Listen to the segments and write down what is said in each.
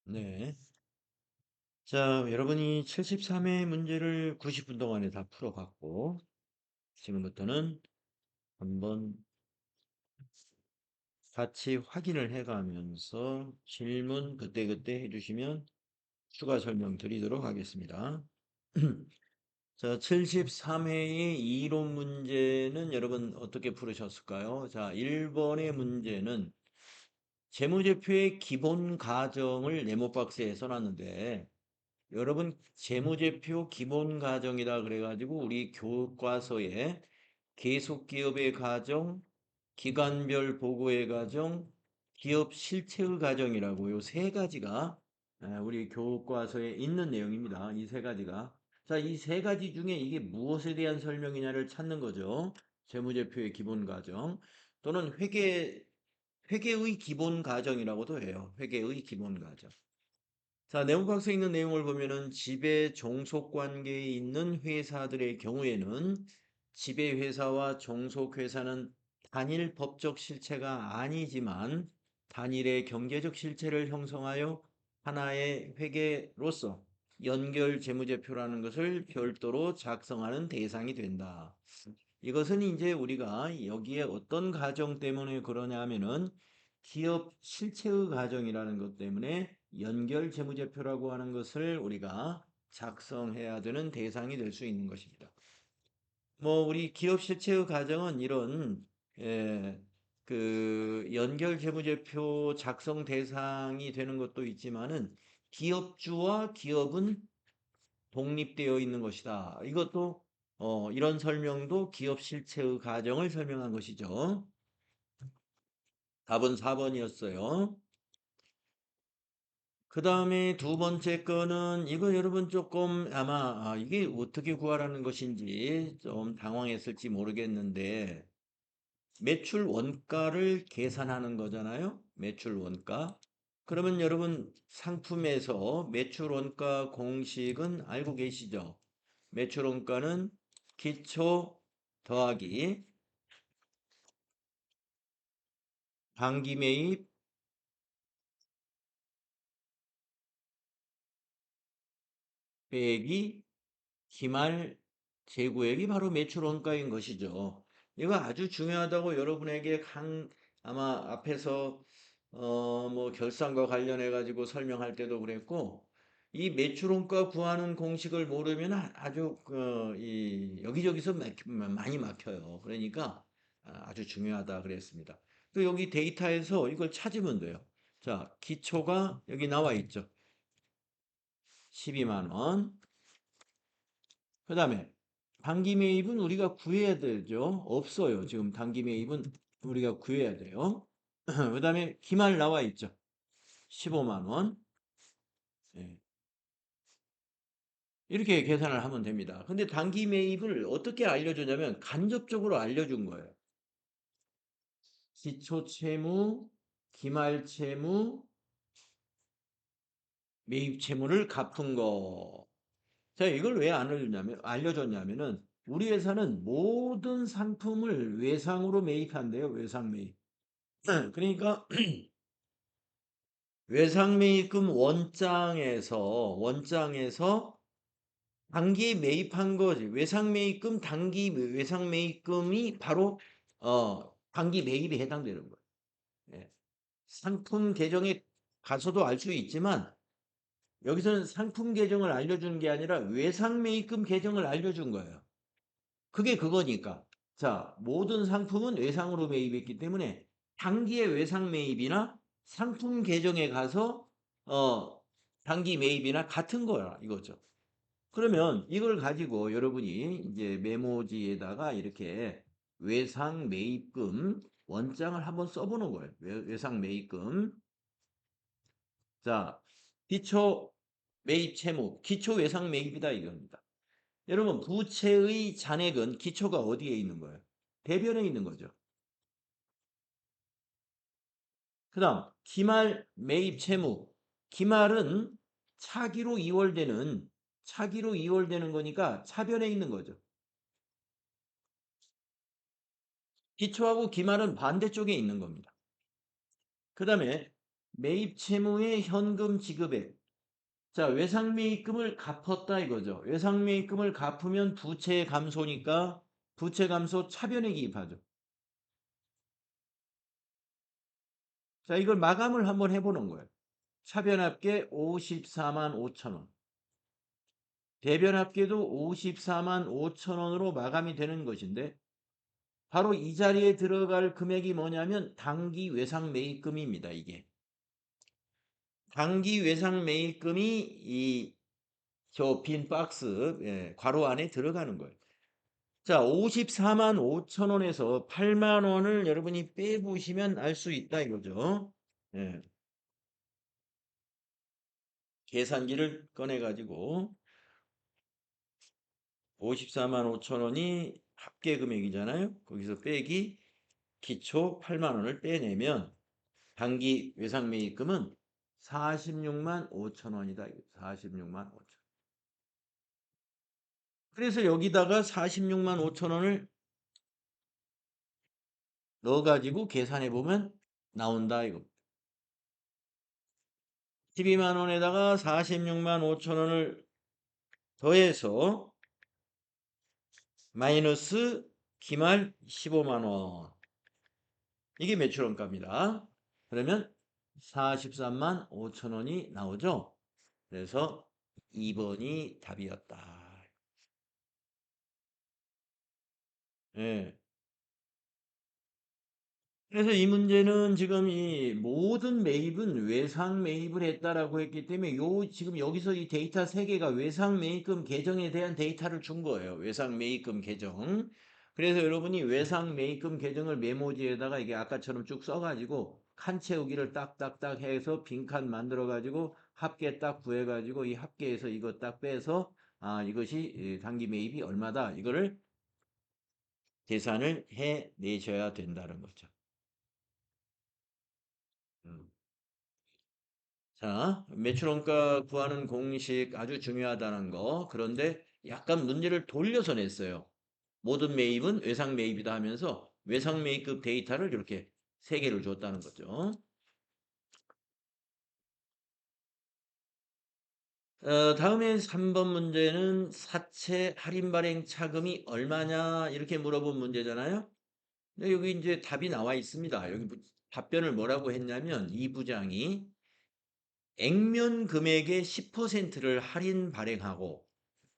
네. 자, 여러분이 73회 문제를 90분 동안에 다 풀어봤고, 지금부터는 한번 같이 확인을 해가면서 질문 그때그때 해주시면 추가 설명 드리도록 하겠습니다. 자, 73회의 이론 문제는 여러분 어떻게 풀으셨을까요? 자, 1번의 문제는 재무제표의 기본 가정을 네모 박스에 써놨는데, 여러분 재무제표 기본 가정이다 그래가지고 우리 교과서에 계속기업의 가정, 기관별 보고의 가정, 기업 실체의 가정이라고 요 세 가지가 우리 교과서에 있는 내용입니다. 이 세 가지가. 자, 이 세 가지 중에 이게 무엇에 대한 설명이냐를 찾는 거죠. 재무제표의 기본 가정 또는 회계의 기본 가정이라고도 해요. 회계의 기본 가정. 자, 네모박스에 있는 내용을 보면은 지배 종속 관계에 있는 회사들의 경우에는 지배 회사와 종속 회사는 단일 법적 실체가 아니지만 단일의 경제적 실체를 형성하여 하나의 회계로서 연결 재무제표라는 것을 별도로 작성하는 대상이 된다. 이것은 이제 우리가 여기에 어떤 가정 때문에 그러냐 하면은 기업 실체의 가정이라는 것 때문에 연결 재무제표라고 하는 것을 우리가 작성해야 되는 대상이 될 수 있는 것입니다. 뭐 우리 기업 실체의 가정은 이런 예, 그 연결 재무제표 작성 대상이 되는 것도 있지만은 기업주와 기업은 독립되어 있는 것이다. 이것도 이런 설명도 기업 실체의 가정을 설명한 것이죠. 답은 4번이었어요. 그 다음에 두 번째 거는 이거 여러분 조금 아마 이게 어떻게 구하라는 것인지 좀 당황했을지 모르겠는데 매출 원가를 계산하는 거잖아요. 매출 원가. 그러면 여러분 상품에서 매출 원가 공식은 알고 계시죠? 매출 원가는 기초 더하기 당기 매입 빼기 기말 재고액이 바로 매출 원가인 것이죠. 이거 아주 중요하다고 여러분에게 아마 앞에서 뭐 결산과 관련해 가지고 설명할 때도 그랬고 이 매출 원가 구하는 공식을 모르면 아주 이 여기저기서 많이 막혀요. 그러니까 아주 중요하다 그랬습니다. 또 여기 데이터에서 이걸 찾으면 돼요. 자, 기초가 여기 나와 있죠. 12만 원. 그 다음에 단기 매입은 우리가 구해야 되죠. 없어요. 지금 단기 매입은 우리가 구해야 돼요. 그 다음에 기말 나와 있죠. 15만 원. 예. 이렇게 계산을 하면 됩니다. 근데 단기 매입을 어떻게 알려주냐면 간접적으로 알려준 거예요. 기초 채무, 기말 채무, 매입 채무를 갚은 거. 자, 이걸 왜 알려줬냐면은 우리 회사는 모든 상품을 외상으로 매입한대요. 외상 매입. 그러니까 외상매입금 원장에서 단기 매입한 거지. 외상매입금 단기 외상매입금이 바로 단기 매입에 해당되는 거예요. 예. 상품 계정에 가서도 알 수 있지만 여기서는 상품 계정을 알려주는 게 아니라 외상매입금 계정을 알려준 거예요. 그게 그거니까. 자, 모든 상품은 외상으로 매입했기 때문에 단기의 외상 매입이나 상품 계정에 가서 단기 매입이나 같은 거야 이거죠. 그러면 이걸 가지고 여러분이 이제 메모지에다가 이렇게 외상 매입금 원장을 한번 써보는 거예요. 외상 매입금. 자, 기초 매입 채무, 기초 외상 매입이다 이겁니다. 여러분 부채의 잔액은 기초가 어디에 있는 거예요? 대변에 있는 거죠. 그 다음 기말 매입 채무. 기말은 차기로 이월되는 거니까 차변에 있는 거죠. 기초하고 기말은 반대쪽에 있는 겁니다. 그 다음에 매입 채무의 현금 지급액. 자, 외상매입금을 갚았다 이거죠. 외상매입금을 갚으면 부채 감소니까 부채 감소 차변에 기입하죠. 자, 이걸 마감을 한번 해보는 거예요. 차변합계 54만 5천 원. 대변합계도 54만 5천 원으로 마감이 되는 것인데 바로 이 자리에 들어갈 금액이 뭐냐면 당기 외상매입금입니다. 이게. 당기 외상매입금이 이 저 빈 박스 괄호 안에 들어가는 거예요. 자, 54만 5천 원에서 8만 원을 여러분이 빼보시면 알 수 있다 이거죠. 예. 계산기를 꺼내가지고 54만 5천 원이 합계 금액이잖아요. 거기서 빼기 기초 8만 원을 빼내면 단기 외상매입금은 46만 5천 원이다. 46만 5천. 그래서 여기다가 46만 5천 원을 넣어가지고 계산해 보면 나온다 이거. 12만 원에다가 46만 5천 원을 더해서 마이너스 기말 15만 원. 이게 매출원가입니다. 그러면 43만 5천 원이 나오죠. 그래서 2번이 답이었다. 예. 그래서 이 문제는 지금 이 모든 매입은 외상 매입을 했다라고 했기 때문에 지금 여기서 이 데이터 3개가 외상 매입금 계정에 대한 데이터를 준 거예요. 외상 매입금 계정. 그래서 여러분이 외상 매입금 계정을 메모지에다가 이게 아까처럼 쭉 써가지고 칸 채우기를 딱딱딱 해서 빈칸 만들어가지고 합계 딱 구해가지고 이 합계에서 이거 딱 빼서 이것이 단기 매입이 얼마다 이거를 계산을 해내셔야 된다는 거죠. 음. 자, 매출원가 구하는 공식 아주 중요하다는 거. 그런데 약간 문제를 돌려서 냈어요. 모든 매입은 외상 매입이다 하면서 외상 매입급 데이터를 이렇게 3개를 줬다는 거죠. 다음에 3번 문제는 사채 할인 발행 차금이 얼마냐 이렇게 물어본 문제잖아요. 근데 여기 이제 답이 나와 있습니다. 여기 답변을 뭐라고 했냐면 이 부장이 액면 금액의 10%를 할인 발행하고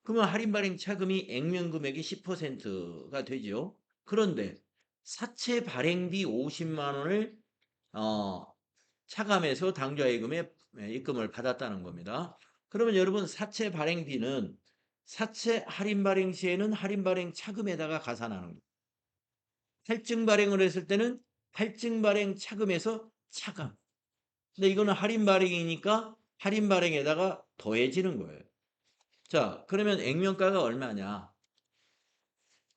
그러면 할인 발행 차금이 액면 금액의 10%가 되죠. 그런데 사채 발행비 50만 원을 차감해서 당좌예금에 입금을 받았다는 겁니다. 그러면 여러분 사채 발행비는 사채 할인 발행 시에는 할인 발행 차금에다가 가산하는 거예요. 할증 발행을 했을 때는 할증 발행 차금에서 차감. 근데 이거는 할인 발행이니까 할인 발행에다가 더해지는 거예요. 자, 그러면 액면가가 얼마냐?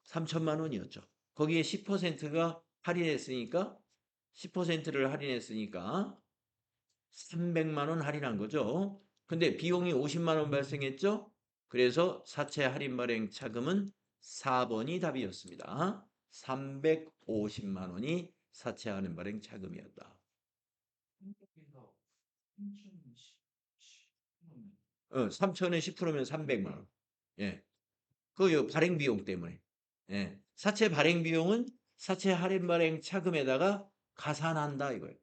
3천만 원이었죠. 거기에 10%가 할인했으니까 10%를 할인했으니까 300만 원 할인한 거죠. 근데 비용이 50만 원 발생했죠. 그래서 사채 할인 발행 차금은 4번이 답이었습니다. 350만 원이 사채 할인 발행 차금이었다. 3천에 10%면 300만 원. 예. 그 발행 비용 때문에. 예. 사채 발행 비용은 사채 할인 발행 차금에다가 가산한다 이거예요.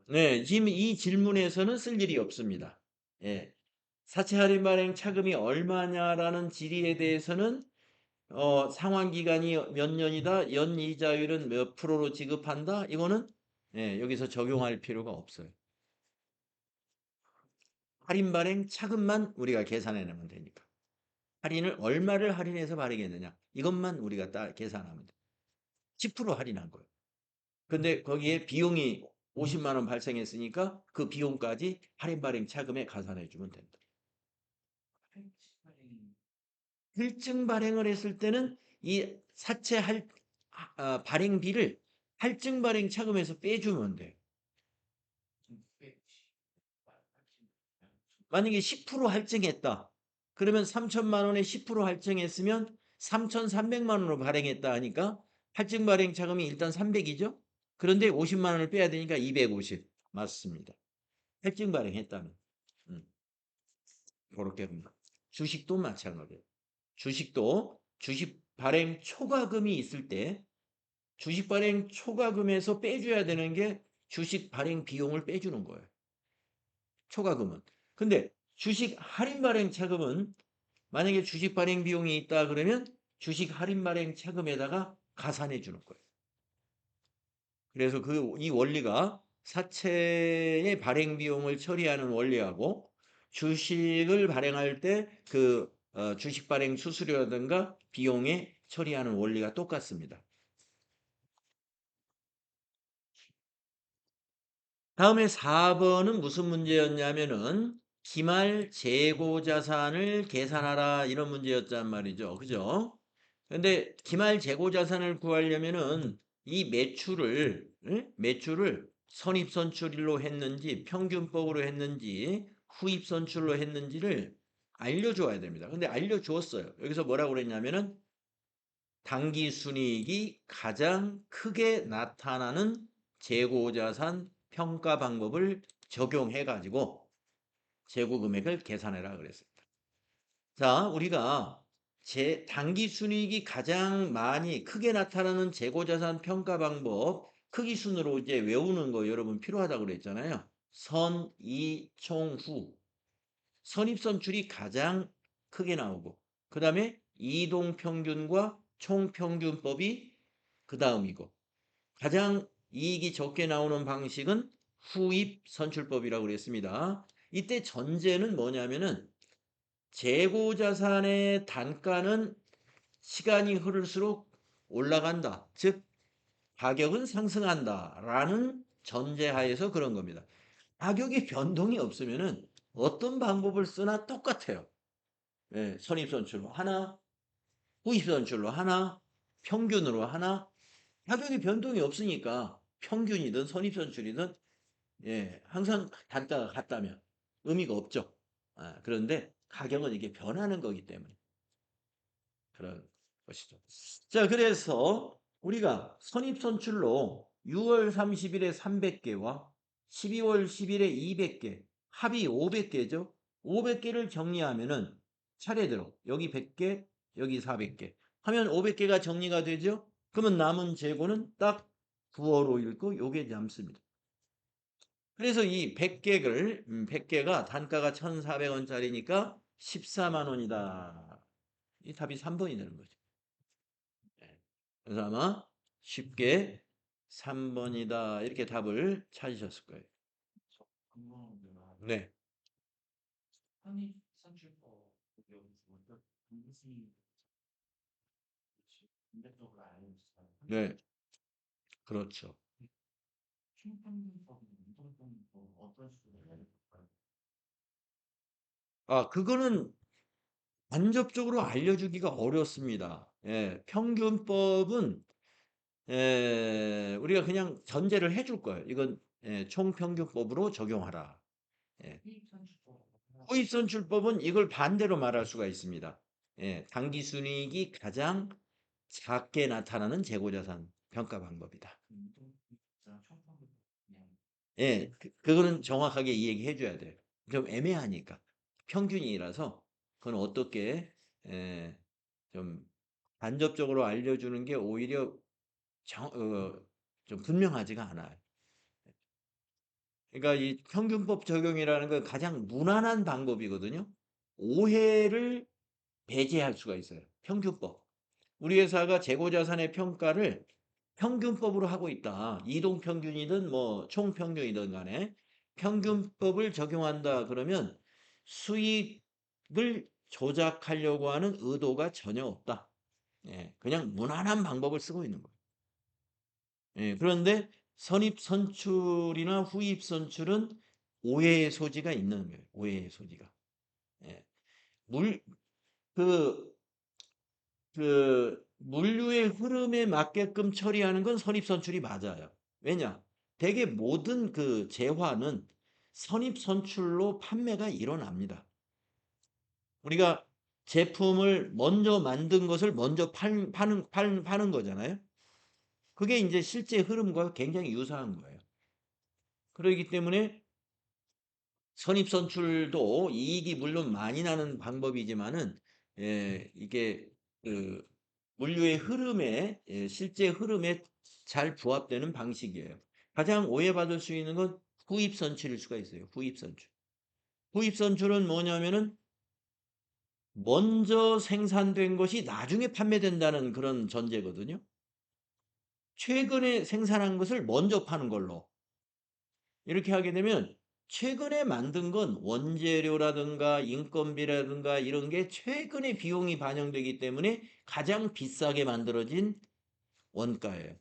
네, 지금 이 질문에서는 쓸 일이 없습니다. 예. 사채 할인 발행 차금이 얼마냐라는 질의에 대해서는 상환 기간이 몇 년이다, 연이자율은 몇 프로로 지급한다. 이거는 여기서 적용할 필요가 없어요. 할인 발행 차금만 우리가 계산해 내면 되니까. 할인을 얼마를 할인해서 발행했느냐. 이것만 우리가 계산하면 돼. 10% 할인한 거예요. 근데 거기에 비용이 50만 원 발생했으니까 그 비용까지 할인 발행 차금에 가산해 주면 된다. 할증 발행을 했을 때는 이 사채 발행비를 할증 발행 차금에서 빼주면 돼. 만약에 10% 할증했다. 그러면 3천만 원에 10% 할증했으면 3,300만 원으로 발행했다 하니까 할증 발행 차금이 일단 300이죠. 그런데 50만 원을 빼야 되니까 250 맞습니다. 할증 발행했다는. 음, 그렇게 봅니다. 주식도 마찬가지예요. 주식도 주식 발행 초과금이 있을 때 주식 발행 초과금에서 빼줘야 되는 게 주식 발행 비용을 빼주는 거예요. 초과금은. 근데 주식 할인 발행 차금은 만약에 주식 발행 비용이 있다 그러면 주식 할인 발행 차금에다가 가산해 주는 거예요. 그래서 이 원리가 사채의 발행 비용을 처리하는 원리하고 주식을 발행할 때 주식 발행 수수료라든가 비용에 처리하는 원리가 똑같습니다. 다음에 4번은 무슨 문제였냐면은 기말 재고 자산을 계산하라 이런 문제였단 말이죠. 그죠? 근데 기말 재고 자산을 구하려면은 이 매출을 매출을 선입선출로 했는지 평균법으로 했는지 후입선출로 했는지를 알려줘야 됩니다. 근데 알려주었어요. 여기서 뭐라고 그랬냐면은 당기순이익이 가장 크게 나타나는 재고자산 평가 방법을 적용해 가지고 재고금액을 계산해라 그랬습니다. 자, 우리가 당기순이익이 가장 많이 크게 나타나는 재고자산 평가 방법 크기 순으로 이제 외우는 거 여러분 필요하다고 그랬잖아요. 선, 이, 총, 후. 선입선출이 가장 크게 나오고 그 다음에 이동평균과 총평균법이 그 다음이고 가장 이익이 적게 나오는 방식은 후입선출법이라고 그랬습니다. 이때 전제는 뭐냐면은 재고자산의 단가는 시간이 흐를수록 올라간다. 즉 가격은 상승한다라는 전제하에서 그런 겁니다. 가격이 변동이 없으면은 어떤 방법을 쓰나 똑같아요. 예, 선입선출로 하나, 후입선출로 하나, 평균으로 하나. 가격이 변동이 없으니까 평균이든 선입선출이든 예, 항상 단가가 같다면 의미가 없죠. 아, 그런데 가격은 이게 변하는 거기 때문에 그런 것이죠. 자, 그래서 우리가 선입선출로 6월 30일에 300개와 12월 10일에 200개, 합이 500개죠. 500개를 정리하면은 차례대로 여기 100개, 여기 400개 하면 500개가 정리가 되죠. 그러면 남은 재고는 딱 9월 5일 거 요게 남습니다. 그래서 이 100개가 단가가 1,400원짜리니까 14만 원이다. 이 답이 3번이 되는 거죠. 네. 그래서 아마 쉽게 3번이다 이렇게 답을 찾으셨을 거예요. 네. 네. 그렇죠. 아, 그거는 간접적으로 알려주기가 어렵습니다. 예, 평균법은 우리가 그냥 전제를 해줄 거예요. 이건 총평균법으로 적용하라. 예. 후입선출법은 이걸 반대로 말할 수가 있습니다. 예, 당기순이익이 가장 작게 나타나는 재고자산 평가 방법이다. 예, 그거는 정확하게 이 얘기 해줘야 돼요. 좀 애매하니까. 평균이라서 그건 어떻게 예, 좀 간접적으로 알려주는 게 오히려 좀 분명하지가 않아요. 그러니까 이 평균법 적용이라는 건 가장 무난한 방법이거든요. 오해를 배제할 수가 있어요. 평균법. 우리 회사가 재고자산의 평가를 평균법으로 하고 있다. 이동평균이든 뭐 총평균이든 간에 평균법을 적용한다 그러면 수익을 조작하려고 하는 의도가 전혀 없다. 예, 그냥 무난한 방법을 쓰고 있는 거예요. 예, 그런데 선입선출이나 후입선출은 오해의 소지가 있는 거예요. 오해의 소지가. 예. 물, 그, 물류의 흐름에 맞게끔 처리하는 건 선입선출이 맞아요. 왜냐? 대개 모든 재화는 선입선출로 판매가 일어납니다. 우리가 제품을 먼저 만든 것을 먼저 파는 거잖아요. 그게 이제 실제 흐름과 굉장히 유사한 거예요. 그러기 때문에 선입선출도 이익이 물론 많이 나는 방법이지만은 이게 그 물류의 흐름에 실제 흐름에 잘 부합되는 방식이에요. 가장 오해받을 수 있는 건 후입선출일 수가 있어요. 후입선출. 후입선출은 뭐냐면은 먼저 생산된 것이 나중에 판매된다는 그런 전제거든요. 최근에 생산한 것을 먼저 파는 걸로. 이렇게 하게 되면 최근에 만든 건 원재료라든가 인건비라든가 이런 게 최근에 비용이 반영되기 때문에 가장 비싸게 만들어진 원가예요.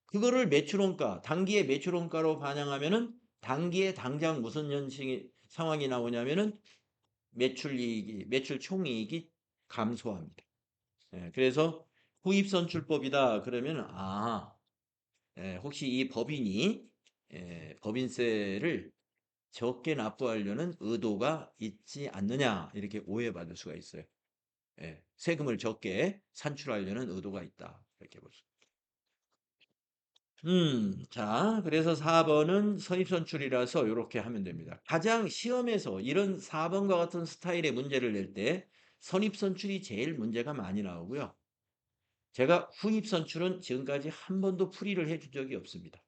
그거를 매출원가, 단기의 매출원가로 반영하면은 단기에 당장 무슨 상황이 나오냐면은 매출 총이익이 감소합니다. 그래서 후입선출법이다 그러면 혹시 이 법인이 법인세를 적게 납부하려는 의도가 있지 않느냐 이렇게 오해받을 수가 있어요. 세금을 적게 산출하려는 의도가 있다 이렇게 볼 수. 자, 그래서 4번은 선입선출이라서 이렇게 하면 됩니다. 가장 시험에서 이런 4번과 같은 스타일의 문제를 낼 때 선입선출이 제일 문제가 많이 나오고요. 제가 후입선출은 지금까지 한 번도 풀이를 해준 적이 없습니다.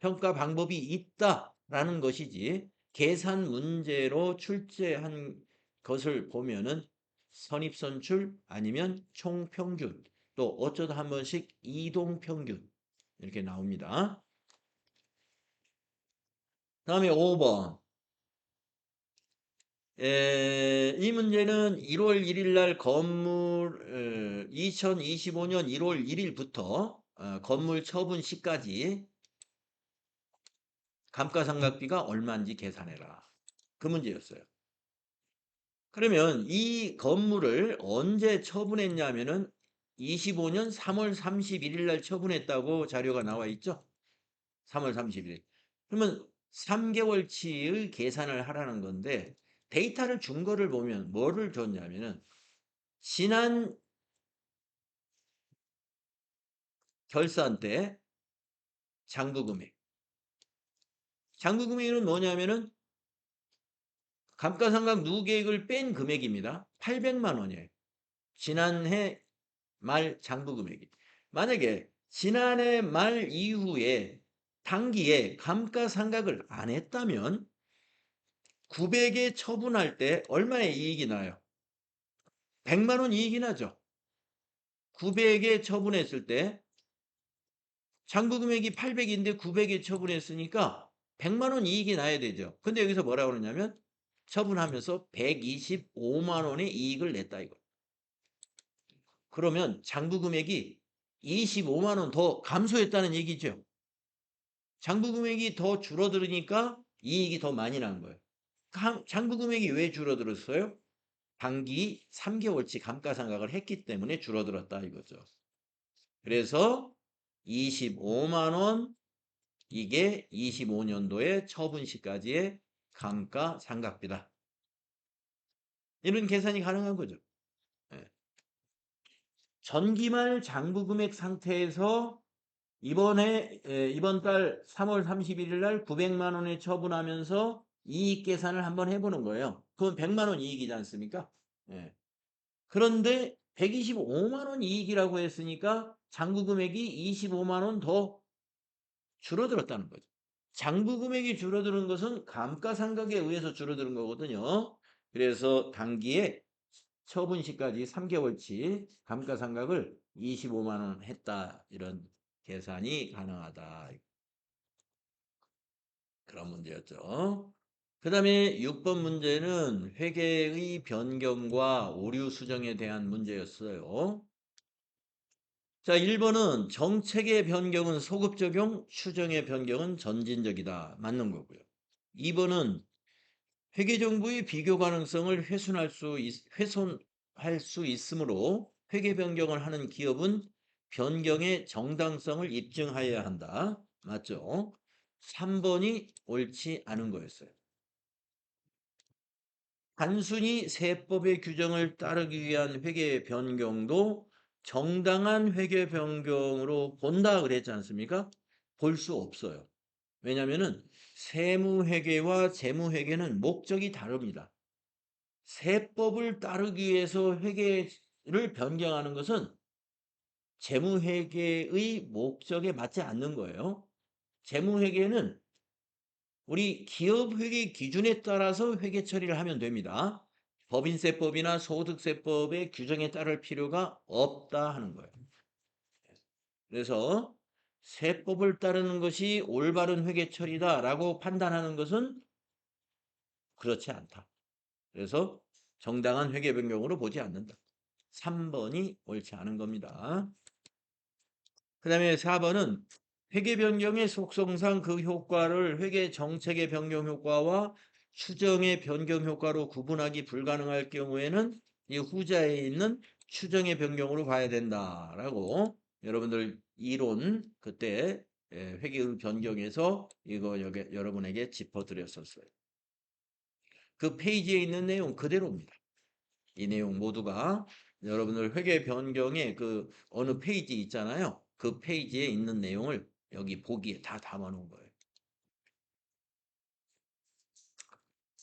평가 방법이 있다라는 것이지 계산 문제로 출제한 것을 보면은 선입선출 아니면 총평균 또 어쩌다 한 번씩 이동평균 이렇게 나옵니다. 다음에 5번. 이 문제는 1월 1일 날 2025년 1월 1일부터 건물 처분 시까지 감가상각비가 얼마인지 계산해라. 그 문제였어요. 그러면 이 건물을 언제 처분했냐면은 25년 3월 31일 날 처분했다고 자료가 나와 있죠. 3월 31일. 그러면 3개월치의 계산을 하라는 건데 데이터를 준 거를 보면 뭐를 줬냐면은 지난 결산 때 장부금액. 장부금액은 뭐냐면은 감가상각 누계획을 뺀 금액입니다. 800만 원이에요. 지난해 말 장부금액이. 만약에 지난해 말 이후에 단기에 감가상각을 안 했다면 900에 처분할 때 얼마의 이익이 나요? 100만 원 이익이 나죠. 900에 처분했을 때 장부금액이 800인데 900에 처분했으니까 100만 원 이익이 나야 되죠. 근데 여기서 뭐라고 그러냐면 처분하면서 125만 원의 이익을 냈다 이거. 그러면 장부금액이 25만 원 더 감소했다는 얘기죠. 장부금액이 더 줄어들으니까 이익이 더 많이 난 거예요. 장부금액이 왜 줄어들었어요? 단기 3개월치 감가상각을 했기 때문에 줄어들었다 이거죠. 그래서 25만 원 이게 25년도에 처분 시까지의 감가상각비다. 이런 계산이 가능한 거죠. 전기말 장부금액 상태에서 이번 달 3월 31일 날 900만 원에 처분하면서 이익 계산을 한번 해보는 거예요. 그건 100만 원 이익이지 않습니까? 예. 그런데 125만 원 이익이라고 했으니까 장부 금액이 25만 원 더 줄어들었다는 거죠. 장부 금액이 줄어드는 것은 감가상각에 의해서 줄어드는 거거든요. 그래서 단기에 처분 시까지 3개월치 감가상각을 25만 원 했다. 이런 계산이 가능하다. 그런 문제였죠. 그 다음에 6번 문제는 회계의 변경과 오류 수정에 대한 문제였어요. 자, 1번은 정책의 변경은 소급 적용, 추정의 변경은 전진적이다. 맞는 거고요. 2번은 회계정보의 비교 가능성을 훼손할 수 있으므로 회계 변경을 하는 기업은 변경의 정당성을 입증하여야 한다. 맞죠? 3번이 옳지 않은 거였어요. 단순히 세법의 규정을 따르기 위한 회계 변경도 정당한 회계 변경으로 본다 그랬지 않습니까? 볼 수 없어요. 왜냐면은 세무회계와 재무회계는 목적이 다릅니다. 세법을 따르기 위해서 회계를 변경하는 것은 재무회계의 목적에 맞지 않는 거예요. 재무회계는 우리 기업회계 기준에 따라서 회계 처리를 하면 됩니다. 법인세법이나 소득세법의 규정에 따를 필요가 없다 하는 거예요. 그래서 세법을 따르는 것이 올바른 회계 처리다라고 판단하는 것은 그렇지 않다. 그래서 정당한 회계 변경으로 보지 않는다. 3번이 옳지 않은 겁니다. 그 다음에 4번은 회계 변경의 속성상 그 효과를 회계 정책의 변경 효과와 추정의 변경 효과로 구분하기 불가능할 경우에는 이 후자에 있는 추정의 변경으로 봐야 된다라고 여러분들 이론 그때 회계 변경에서 이거 여러분에게 짚어드렸었어요. 그 페이지에 있는 내용 그대로입니다. 이 내용 모두가 여러분들 회계 변경의 그 어느 페이지 있잖아요. 그 페이지에 있는 내용을 여기 보기에 다 담아 놓은 거예요.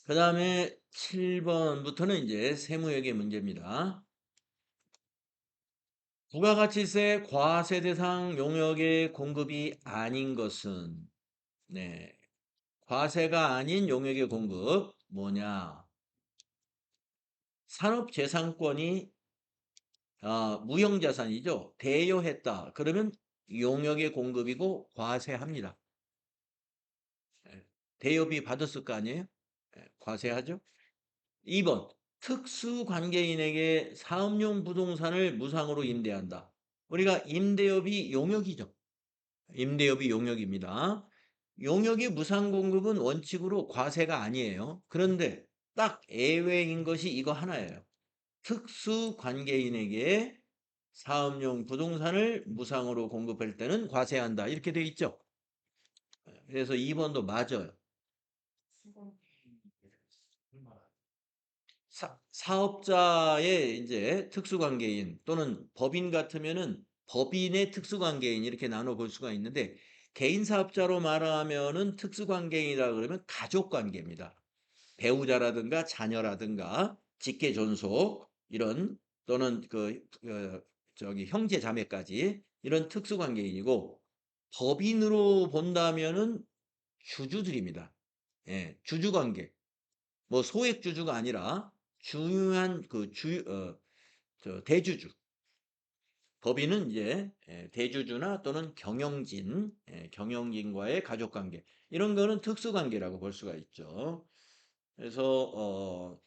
그 다음에 7번부터는 이제 세무회계 문제입니다. 부가가치세 과세 대상 용역의 공급이 아닌 것은 네, 과세가 아닌 용역의 공급 뭐냐? 산업재산권이 무형자산이죠. 대여했다. 그러면 용역의 공급이고 과세합니다. 대여비 받았을 거 아니에요? 과세하죠. 2번 특수관계인에게 사업용 부동산을 무상으로 임대한다. 우리가 임대업이 용역이죠. 임대업이 용역입니다. 용역의 무상 공급은 원칙으로 과세가 아니에요. 그런데 딱 예외인 것이 이거 하나예요. 특수관계인에게 사업용 부동산을 무상으로 공급할 때는 과세한다. 이렇게 돼 있죠. 그래서 2번도 맞아요. 사업자의 이제 특수관계인 또는 법인 같으면은 법인의 특수관계인 이렇게 나눠 볼 수가 있는데 개인 사업자로 말하면은 특수관계인이라 그러면 가족관계입니다. 배우자라든가 자녀라든가 직계 존속 이런 또는 저기 형제 자매까지 이런 특수관계인이고 법인으로 본다면은 주주들입니다. 예, 주주관계. 뭐 소액 주주가 아니라 중요한 대주주. 법인은 이제 대주주나 또는 경영진, 경영진과의 가족관계 이런 거는 특수관계라고 볼 수가 있죠. 그래서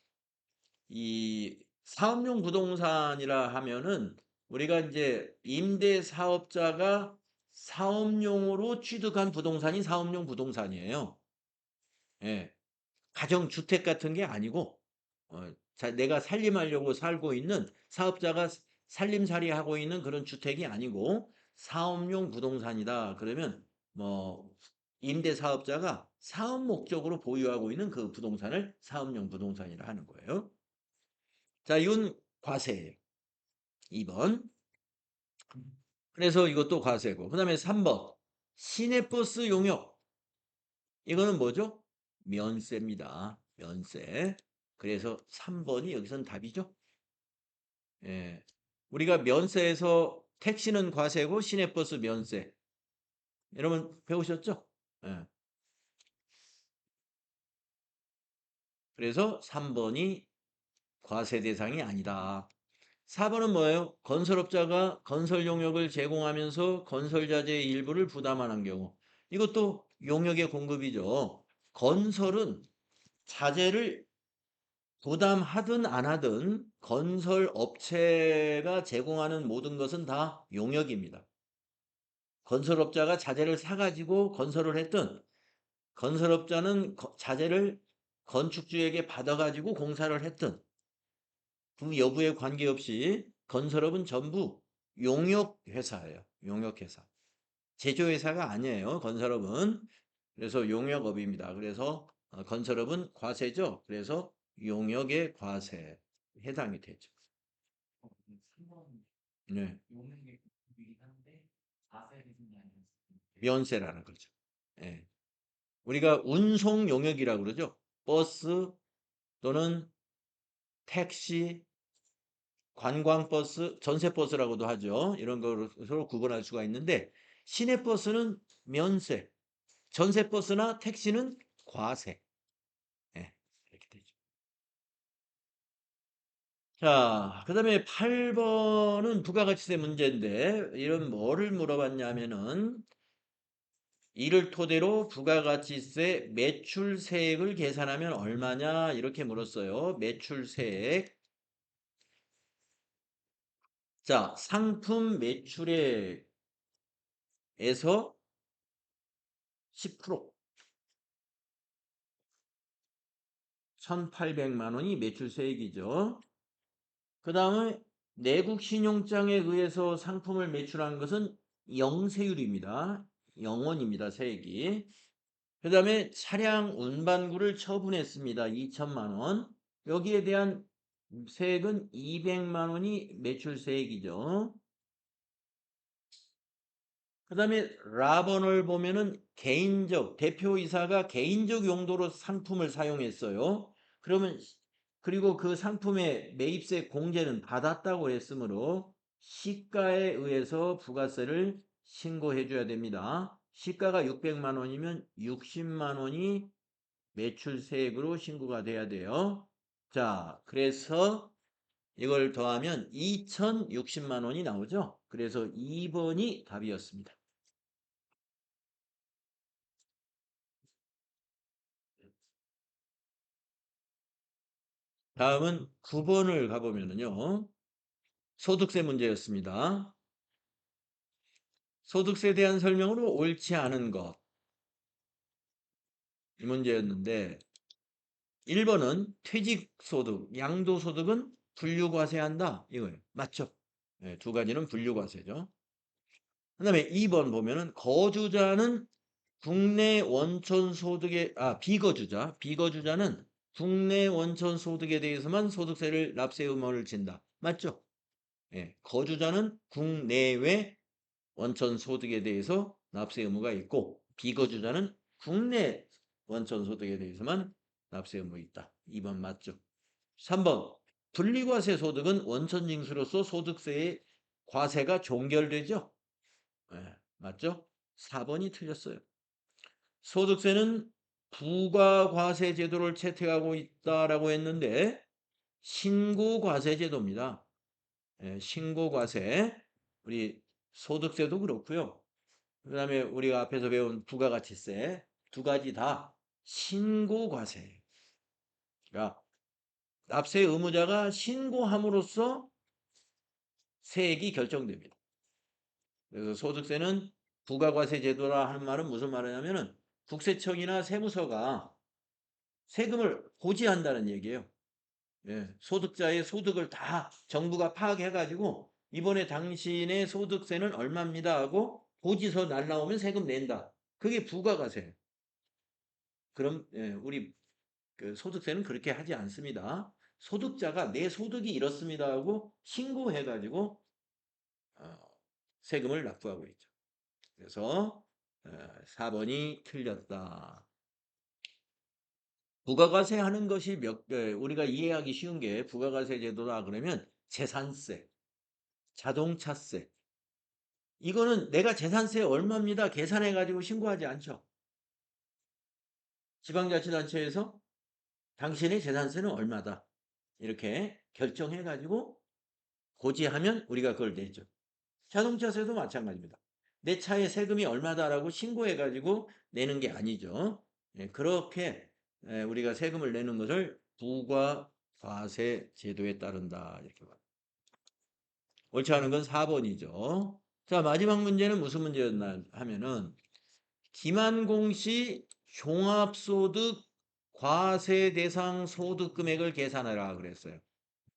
이 사업용 부동산이라 하면은 우리가 이제 임대 사업자가 사업용으로 취득한 부동산이 사업용 부동산이에요. 예. 가정주택 같은 게 아니고 내가 살림하려고 살고 있는 사업자가 살림살이 하고 있는 그런 주택이 아니고 사업용 부동산이다. 그러면 뭐 임대 사업자가 사업 목적으로 보유하고 있는 그 부동산을 사업용 부동산이라 하는 거예요. 자, 이건 과세예요. 2번. 그래서 이것도 과세고. 그 다음에 3번. 시내버스 용역. 이거는 뭐죠? 면세입니다. 면세. 그래서 3번이 여기선 답이죠. 예. 우리가 면세에서 택시는 과세고 시내버스 면세. 여러분 배우셨죠? 예. 그래서 3번이 과세 대상이 아니다. 4번은 뭐예요? 건설업자가 건설 용역을 제공하면서 건설자재의 일부를 부담하는 경우. 이것도 용역의 공급이죠. 건설은 자재를 부담하든 안 하든 건설 업체가 제공하는 모든 것은 다 용역입니다. 건설업자가 자재를 사가지고 건설을 했든 건설업자는 자재를 건축주에게 받아가지고 공사를 했든 그 여부에 관계없이 건설업은 전부 용역회사예요. 용역회사. 제조회사가 아니에요. 건설업은. 그래서 용역업입니다. 그래서 건설업은 과세죠. 그래서 용역의 과세 해당이 되죠. 네. 면세라는 거죠. 예. 우리가 운송 용역이라고 그러죠. 버스 또는 택시, 관광버스, 전세버스라고도 하죠. 이런 것으로 구분할 수가 있는데 시내버스는 면세, 전세버스나 택시는 과세. 예, 이렇게 되죠. 자, 그 다음에 8번은 부가가치세 문제인데 이런 뭐를 물어봤냐면은 이를 토대로 부가가치세 매출세액을 계산하면 얼마냐 이렇게 물었어요. 매출세액. 자, 상품 매출액에서 10%, 1,800만 원이 매출세액이죠. 그 다음에 내국 신용장에 의해서 상품을 매출한 것은 영세율입니다. 0원입니다. 세액이. 그 다음에 차량 운반구를 처분했습니다. 2천만 원. 여기에 대한 세액은 200만 원이 매출세액이죠. 그 다음에 라번을 보면은 개인적, 대표이사가 개인적 용도로 상품을 사용했어요. 그러면, 그리고 그 상품의 매입세 공제는 받았다고 했으므로 시가에 의해서 부가세를 신고해 줘야 됩니다. 시가가 600만 원이면 60만 원이 매출세액으로 신고가 돼야 돼요. 자, 그래서 이걸 더하면 2,060만 원이 나오죠. 그래서 2번이 답이었습니다. 다음은 9번을 가보면요. 소득세 문제였습니다. 소득세에 대한 설명으로 옳지 않은 것. 이 문제였는데 1번은 퇴직소득, 양도소득은 분류과세한다. 이거예요. 맞죠? 네, 두 가지는 분류과세죠. 그 다음에 2번 보면은 거주자는 국내 원천 소득에, 비거주자는 국내 원천 소득에 대해서만 소득세를 납세 의무를 진다. 맞죠? 예, 거주자는 국내외 원천 소득에 대해서 납세 의무가 있고 비거주자는 국내 원천 소득에 대해서만 납세 의무 있다. 2번 맞죠? 3번 분리과세 소득은 원천 징수로서 소득세의 과세가 종결되죠? 예, 맞죠? 4번이 틀렸어요. 소득세는 부가과세 제도를 채택하고 있다라고 했는데 신고과세 제도입니다. 예, 신고과세. 우리 소득세도 그렇고요. 그 다음에 우리가 앞에서 배운 부가가치세 두 가지 다 신고과세. 그러니까 납세 의무자가 신고함으로써 세액이 결정됩니다. 그래서 소득세는 부가과세 제도라 하는 말은 무슨 말이냐면은 국세청이나 세무서가 세금을 고지한다는 얘기예요. 예, 소득자의 소득을 다 정부가 파악해가지고 이번에 당신의 소득세는 얼마입니다 하고 고지서 날라오면 세금 낸다. 그게 부가가세. 그럼 우리 그 소득세는 그렇게 하지 않습니다. 소득자가 내 소득이 이렇습니다 하고 신고해가지고 어, 세금을 납부하고 있죠. 그래서 4번이 틀렸다. 부가가세 하는 것이 우리가 이해하기 쉬운 게 부가가세 제도다 그러면 재산세, 자동차세. 이거는 내가 재산세 얼마입니다. 계산해가지고 신고하지 않죠. 지방자치단체에서 당신의 재산세는 얼마다. 이렇게 결정해가지고 고지하면 우리가 그걸 내죠. 자동차세도 마찬가지입니다. 내 차의 세금이 얼마다라고 신고해가지고 내는 게 아니죠. 예, 그렇게 우리가 세금을 내는 것을 부가과세 제도에 따른다. 이렇게 봐요. 옳지 않은 건 4번이죠. 자, 마지막 문제는 무슨 문제였나 하면은 김한공 씨 종합소득 과세 대상 소득 금액을 계산하라 그랬어요.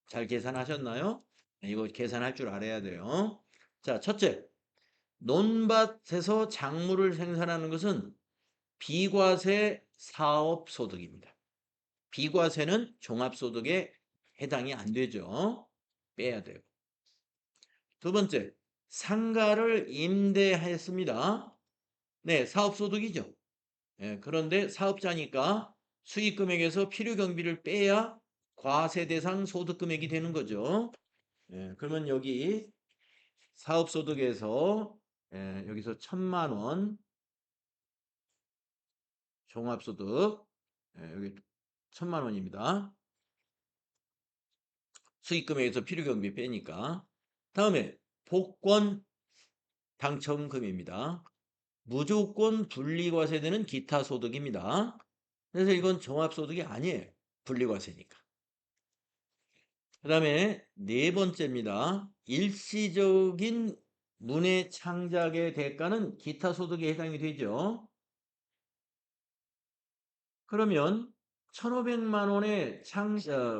잘 계산하셨나요? 네, 이거 계산할 줄 알아야 돼요. 자, 첫째, 논밭에서 작물을 생산하는 것은 비과세 사업소득입니다. 비과세는 종합소득에 해당이 안 되죠. 빼야 돼요. 두 번째, 상가를 임대했습니다. 네, 사업소득이죠. 예, 그런데 사업자니까 수익금액에서 필요경비를 빼야 과세대상 소득금액이 되는 거죠. 예, 그러면 여기 사업소득에서 여기서 1,000만 원 종합소득 여기 1,000만 원입니다. 수익금액에서 필요경비 빼니까. 다음에 복권 당첨금입니다. 무조건 분리과세되는 기타 소득입니다. 그래서 이건 종합소득이 아니에요. 분리과세니까. 그 다음에 네 번째입니다. 일시적인 문의 창작의 대가는 기타 소득에 해당이 되죠. 그러면 1,500만 원의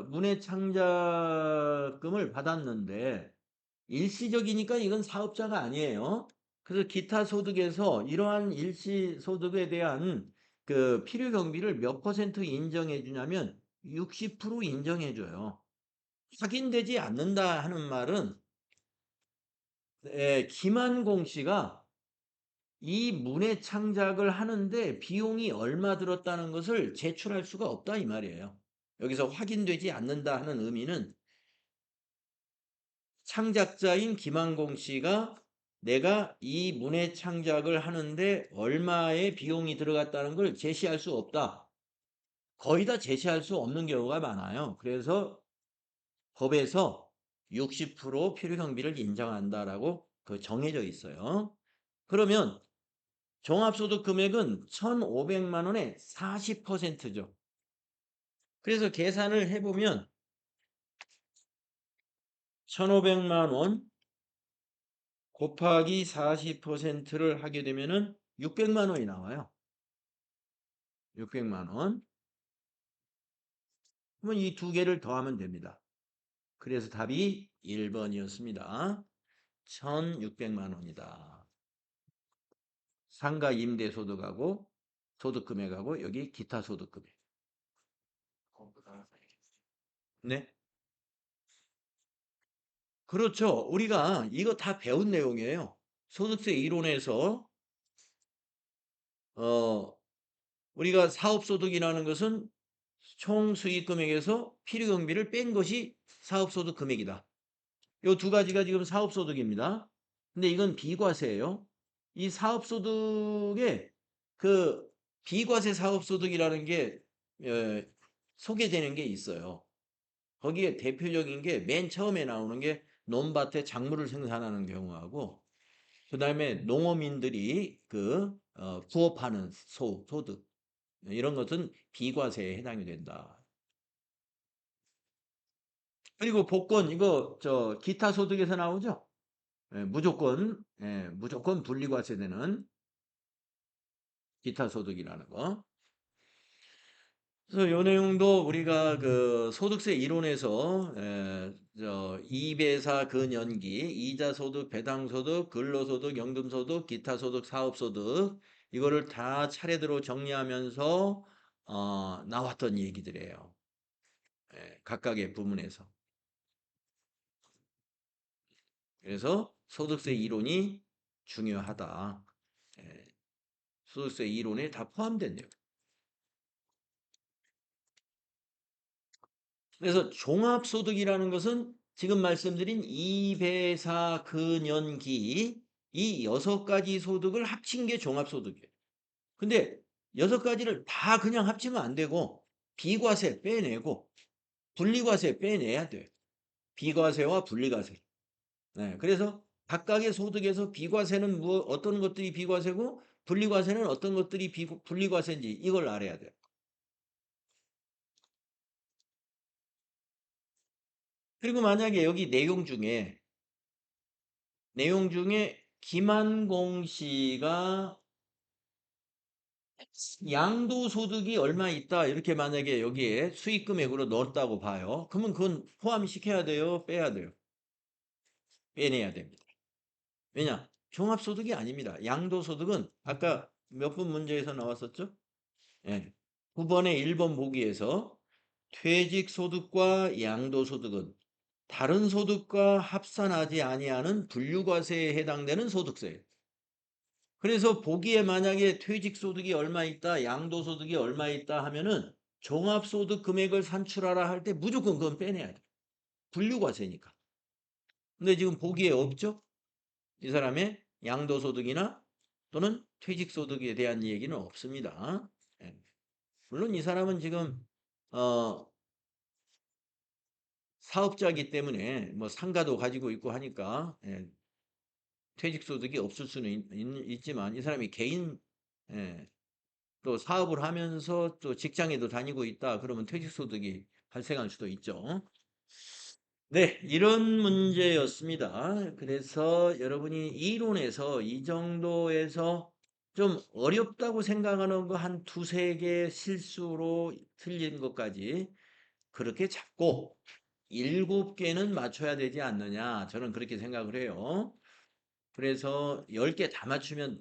문의 창작금을 받았는데 일시적이니까 이건 사업자가 아니에요. 그래서 기타 소득에서 이러한 일시 소득에 대한 그 필요 경비를 몇 퍼센트 인정해 주냐면 60% 인정해 줘요. 확인되지 않는다 하는 말은 김한공 씨가 이 문의 창작을 하는데 비용이 얼마 들었다는 것을 제출할 수가 없다 이 말이에요. 여기서 확인되지 않는다 하는 의미는 창작자인 김한공 씨가 내가 이 문의 창작을 하는데 얼마의 비용이 들어갔다는 걸 제시할 수 없다. 거의 다 제시할 수 없는 경우가 많아요. 그래서 법에서 60% 필요경비를 인정한다라고 그 정해져 있어요. 그러면 종합소득 금액은 1,500만 원의 40%죠. 그래서 계산을 해보면 1,500만 원 곱하기 40%를 하게 되면은 600만 원이 나와요. 600만 원. 그러면 이 두 개를 더하면 됩니다. 그래서 답이 1번이었습니다. 1,600만 원이다. 상가 임대 소득하고 소득 금액하고 여기 기타 소득 금액. 네. 그렇죠. 우리가 이거 다 배운 내용이에요. 소득세 이론에서 우리가 사업소득이라는 것은 총 수익 금액에서 필요경비를 뺀 것이 사업소득 금액이다. 이 두 가지가 지금 사업소득입니다. 근데 이건 비과세예요. 이 사업소득에 그 비과세 사업소득이라는 게 소개되는 게 있어요. 거기에 대표적인 게 맨 처음에 나오는 게 논밭에 작물을 생산하는 경우하고 그 다음에 농어민들이 부업하는 소득 이런 것은 비과세에 해당이 된다. 그리고 복권 이거 기타 소득에서 나오죠? 무조건 분리과세되는 기타 소득이라는 거. 그래서 요 내용도 우리가 그 소득세 이론에서 2배사 근연기, 이자소득, 배당소득, 근로소득, 연금소득, 기타소득, 사업소득 이거를 다 차례대로 정리하면서 나왔던 얘기들이에요. 각각의 부문에서. 그래서 소득세 이론이 중요하다. 소득세 이론에 다 포함된 내용. 그래서 종합소득이라는 것은 지금 말씀드린 2배사 근연기 이 6가지 소득을 합친 게 종합소득이에요. 근데 6가지를 다 그냥 합치면 안 되고 비과세 빼내고 분리과세 빼내야 돼요. 비과세와 분리과세. 네, 그래서 각각의 소득에서 비과세는 어떤 것들이 비과세고 분리과세는 어떤 것들이 분리과세인지 이걸 알아야 돼요. 그리고 만약에 여기 내용 중에 김한공 씨가 양도소득이 얼마 있다 이렇게 만약에 여기에 수익금액으로 넣었다고 봐요. 그러면 그건 포함시켜야 돼요? 빼야 돼요? 빼내야 됩니다. 왜냐? 종합소득이 아닙니다. 양도소득은 아까 몇 번 문제에서 나왔었죠? 예. 9번의 1번 보기에서 퇴직소득과 양도소득은 다른 소득과 합산하지 아니하는 분류과세에 해당되는 소득세예요. 그래서 보기에 만약에 퇴직소득이 얼마 있다, 양도소득이 얼마 있다 하면은 종합소득 금액을 산출하라 할 때 무조건 그건 빼내야 돼. 분류과세니까. 근데 지금 보기에 없죠? 이 사람의 양도소득이나 또는 퇴직소득에 대한 얘기는 없습니다. 예. 물론 이 사람은 지금 어, 사업자이기 때문에 뭐 상가도 가지고 있고 하니까 예, 퇴직소득이 없을 수는 있지만 이 사람이 개인 예, 또 사업을 하면서 또 직장에도 다니고 있다 그러면 퇴직소득이 발생할 수도 있죠. 네, 이런 문제였습니다. 그래서 여러분이 이론에서 이 정도에서 좀 어렵다고 생각하는 거 한 두세 개 실수로 틀린 것까지 그렇게 잡고 7개는 맞춰야 되지 않느냐. 저는 그렇게 생각을 해요. 그래서 10개 다 맞추면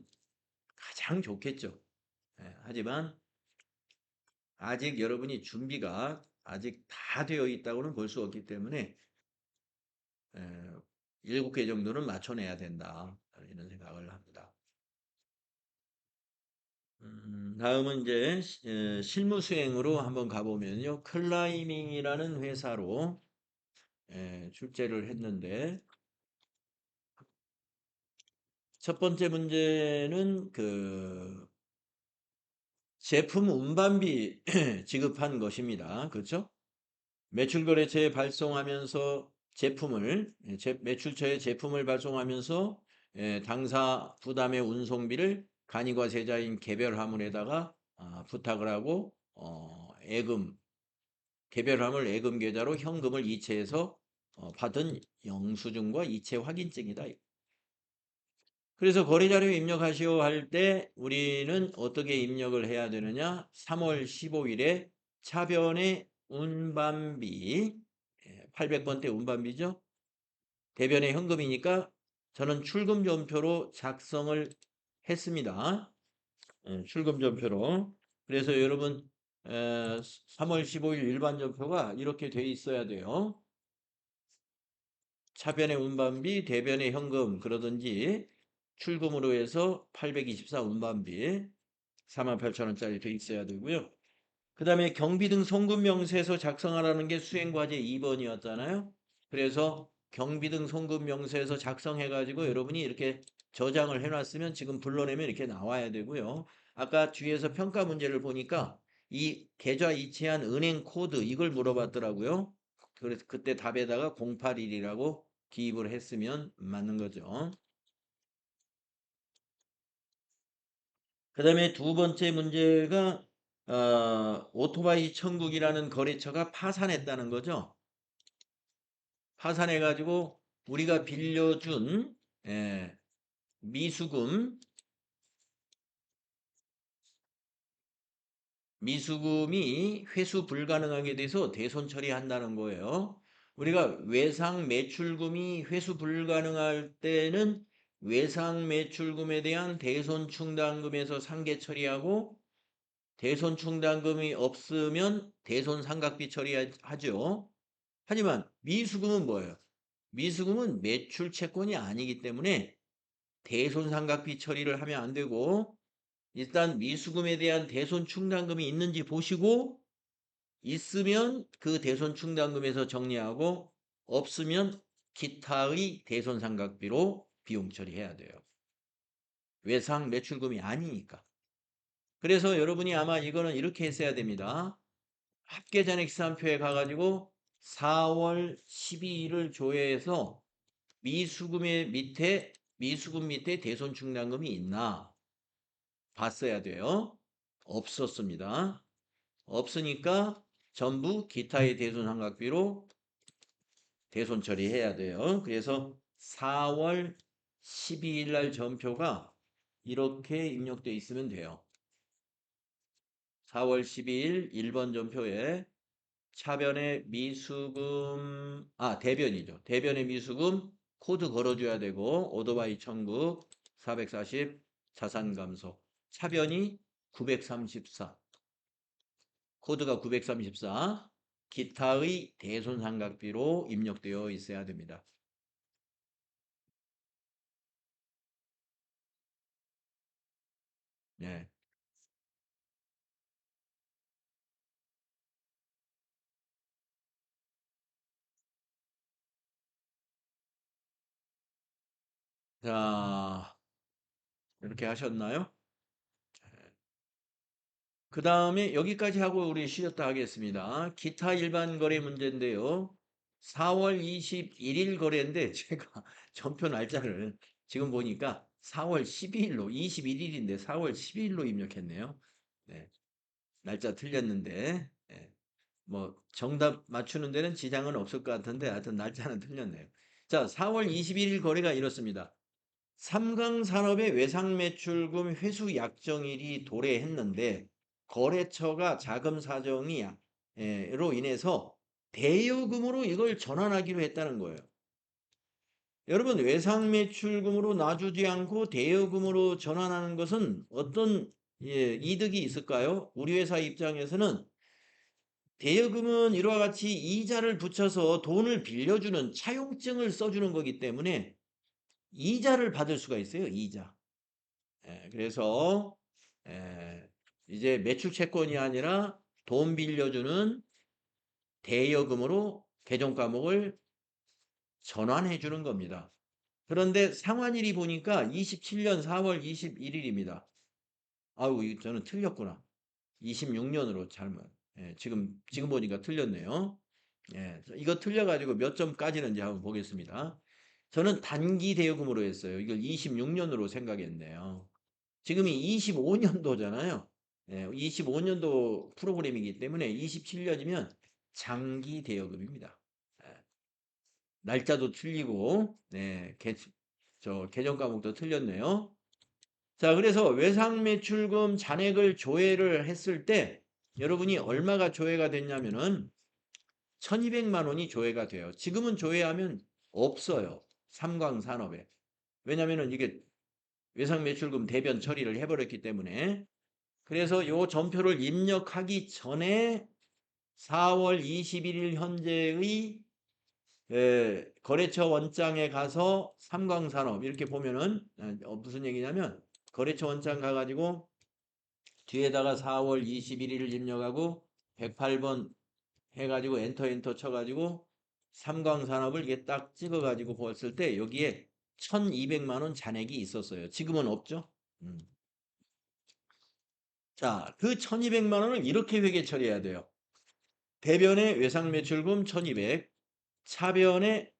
가장 좋겠죠. 예, 하지만 아직 여러분이 준비가 아직 다 되어 있다고는 볼 수 없기 때문에 7개 정도는 맞춰내야 된다. 이런 생각을 합니다. 다음은 이제 실무 수행으로 한번 가보면요. 클라이밍이라는 회사로 출제를 했는데 첫 번째 문제는 그 제품 운반비 지급한 것입니다. 그렇죠? 매출거래처에 발송하면서 제품을 매출처에 제품을 발송하면서 당사 부담의 운송비를 간이과 세자인 개별 화물에다가 부탁을 하고 예금 개별 화물 예금 계좌로 현금을 이체해서 받은 영수증과 이체 확인증이다. 그래서 거래자료 입력하시오 할 때 우리는 어떻게 입력을 해야 되느냐? 3월 15일에 차변의 운반비 800번대 운반비죠. 대변의 현금이니까 저는 출금전표로 작성을 했습니다. 출금전표로. 그래서 여러분 3월 15일 일반전표가 이렇게 돼 있어야 돼요. 차변의 운반비, 대변의 현금 그러든지 출금으로 해서 824 운반비 48,000원짜리 돼 있어야 되고요. 그 다음에 경비 등 송금 명세서 작성하라는 게 수행과제 2번이었잖아요. 그래서 경비 등 송금 명세서 작성해가지고 여러분이 이렇게 저장을 해놨으면 지금 불러내면 이렇게 나와야 되고요. 아까 뒤에서 평가 문제를 보니까 이 계좌 이체한 은행 코드 이걸 물어봤더라고요. 그래서 그때 답에다가 081이라고 기입을 했으면 맞는 거죠. 그 다음에 두 번째 문제가 오토바이 천국이라는 거래처가 파산했다는 거죠. 파산해가지고 우리가 빌려준 미수금, 미수금이 회수 불가능하게 돼서 대손 처리한다는 거예요. 우리가 외상 매출금이 회수 불가능할 때는 외상 매출금에 대한 대손 충당금에서 상계 처리하고 대손 충당금이 없으면 대손 상각비 처리하죠. 하지만 미수금은 뭐예요? 미수금은 매출 채권이 아니기 때문에 대손 상각비 처리를 하면 안 되고 일단 미수금에 대한 대손 충당금이 있는지 보시고 있으면 그 대손 충당금에서 정리하고 없으면 기타의 대손 상각비로 비용 처리해야 돼요. 외상 매출금이 아니니까. 그래서 여러분이 아마 이거는 이렇게 했어야 됩니다. 합계잔액시산표에 가가지고 4월 12일을 조회해서 미수금 밑에 대손 충당금이 있나 봤어야 돼요. 없었습니다. 없으니까 전부 기타의 대손 환각비로 대손 처리해야 돼요. 그래서 4월 12일 날 전표가 이렇게 입력되어 있으면 돼요. 4월 12일 1번 전표에 차변의 미수금, 대변이죠. 대변의 미수금 코드 걸어줘야 되고, 오토바이 천국 440 자산감소. 차변이 934. 코드가 934. 기타의 대손삼각비로 입력되어 있어야 됩니다. 네. 자, 이렇게 하셨나요? 그 다음에 여기까지 하고 우리 쉬었다 하겠습니다. 기타 일반 거래 문제인데요. 4월 21일 거래인데 제가 전표 날짜를 지금 보니까 4월 12일로 21일인데 4월 12일로 입력했네요. 네, 날짜 틀렸는데 뭐 정답 맞추는 데는 지장은 없을 것 같은데 하여튼 날짜는 틀렸네요. 자, 4월 21일 거래가 이렇습니다. 삼강산업의 외상매출금 회수 약정일이 도래했는데 거래처가 자금 사정이 로 인해서 대여금으로 이걸 전환하기로 했다는 거예요. 여러분 외상매출금으로 놔주지 않고 대여금으로 전환하는 것은 어떤 이득이 있을까요? 우리 회사 입장에서는 대여금은 이와 같이 이자를 붙여서 돈을 빌려주는 차용증을 써주는 거기 때문에 이자를 받을 수가 있어요. 이자. 그래서 이제 매출 채권이 아니라 돈 빌려주는 대여금으로 계정 과목을 전환해 주는 겁니다. 그런데 상환일이 보니까 27년 4월 21일입니다. 아우, 저는 틀렸구나. 26년으로 잘못. 지금 보니까 틀렸네요. 이거 틀려가지고 몇 점까지는지 한번 보겠습니다. 저는 단기 대여금으로 했어요. 이걸 26년으로 생각했네요. 지금이 25년도잖아요. 25년도 프로그램이기 때문에 27년이면 장기 대여금입니다. 예, 날짜도 틀리고, 저 계정 과목도 틀렸네요. 자, 그래서 외상매출금 잔액을 조회를 했을 때 여러분이 얼마가 조회가 됐냐면은 1200만 원이 조회가 돼요. 지금은 조회하면 없어요. 삼광산업에. 왜냐면은 이게 외상매출금 대변 처리를 해버렸기 때문에. 그래서 요 전표를 입력하기 전에 4월 21일 현재의 거래처 원장에 가서 삼광산업 이렇게 보면은 무슨 얘기냐면 거래처 원장 가가지고 뒤에다가 4월 21일을 입력하고 108번 해가지고 엔터 쳐가지고 삼광산업을 이게 딱 찍어가지고 봤을 때 여기에 1200만 원 잔액이 있었어요. 지금은 없죠? 음. 자, 그 1200만 원을 이렇게 회계 처리해야 돼요. 대변의 외상매출금 1200, 차변의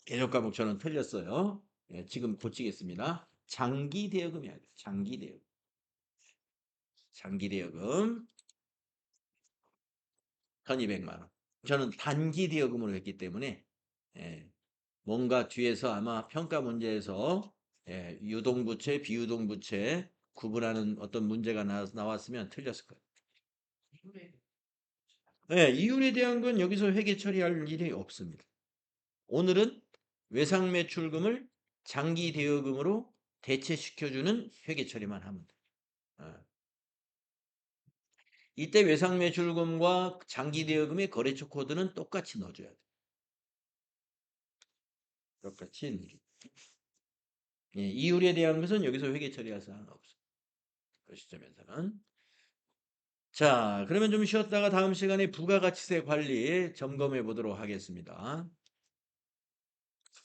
개념과목 저는 틀렸어요. 지금 고치겠습니다. 장기대여금이 아니라 장기대여금. 장기대여금 1200만 원. 저는 단기대여금으로 했기 때문에 예, 뭔가 뒤에서 아마 평가 문제에서 유동부채, 비유동부채 구분하는 어떤 문제가 나왔으면 틀렸을 거예요. 이율에 대한 건 여기서 회계 처리할 일이 없습니다. 오늘은 외상매출금을 장기대여금으로 대체시켜주는 회계 처리만 하면 돼요. 이때 외상매출금과 장기대여금의 거래처 코드는 똑같이 넣어줘야 돼요. 똑같이 넣어줘요. 이율에 대한 것은 여기서 회계 처리할 사항은 없어요. 그 시점에서는. 자, 그러면 좀 쉬었다가 다음 시간에 부가가치세 관리 점검해 보도록 하겠습니다.